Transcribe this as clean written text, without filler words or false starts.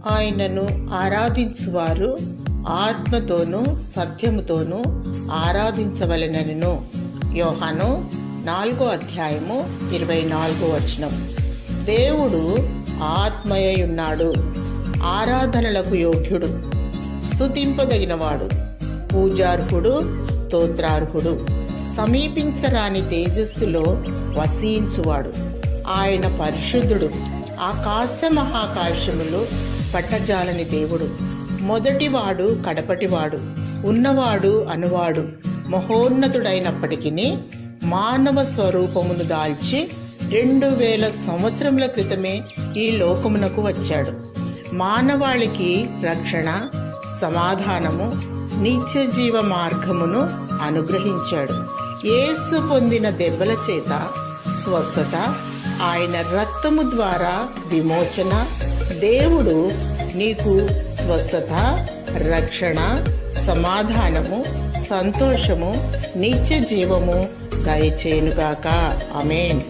ఆయనను ఆరాధించువారు ఆత్మతోనూ సత్యముతోనూ ఆరాధించవలెనను. యోహాను 4:24. దేవుడు ఆత్మయ్యున్నాడు, ఆరాధనలకు యోగ్యుడు, స్తుతింపదగినవాడు, పూజార్హుడు, స్తోత్రార్హుడు, సమీపించరాని తేజస్సులో వసించువాడు. ఆయన పరిశుద్ధుడు, ఆకాశ మహాకాశములు పట్టజాలని దేవుడు, మొదటివాడు కడపటివాడు, ఉన్నవాడు అనువాడు, మహోన్నతుడైనప్పటికీ మానవ స్వరూపమును దాల్చి 2000 సంవత్సరముల క్రితమే ఈ లోకమునకు వచ్చాడు. మానవాళికి రక్షణ, సమాధానము, నిత్యజీవ మార్గమును అనుగ్రహించాడు. యేసు పొందిన దెబ్బల చేత స్వస్థత, ఆయన రక్తము ద్వారా విమోచన. దేవుడు నీకు స్వస్థత, రక్షణ, సమాధానము, సంతోషము, నిత్య జీవము దయచేయునుగాక. ఆమేన్.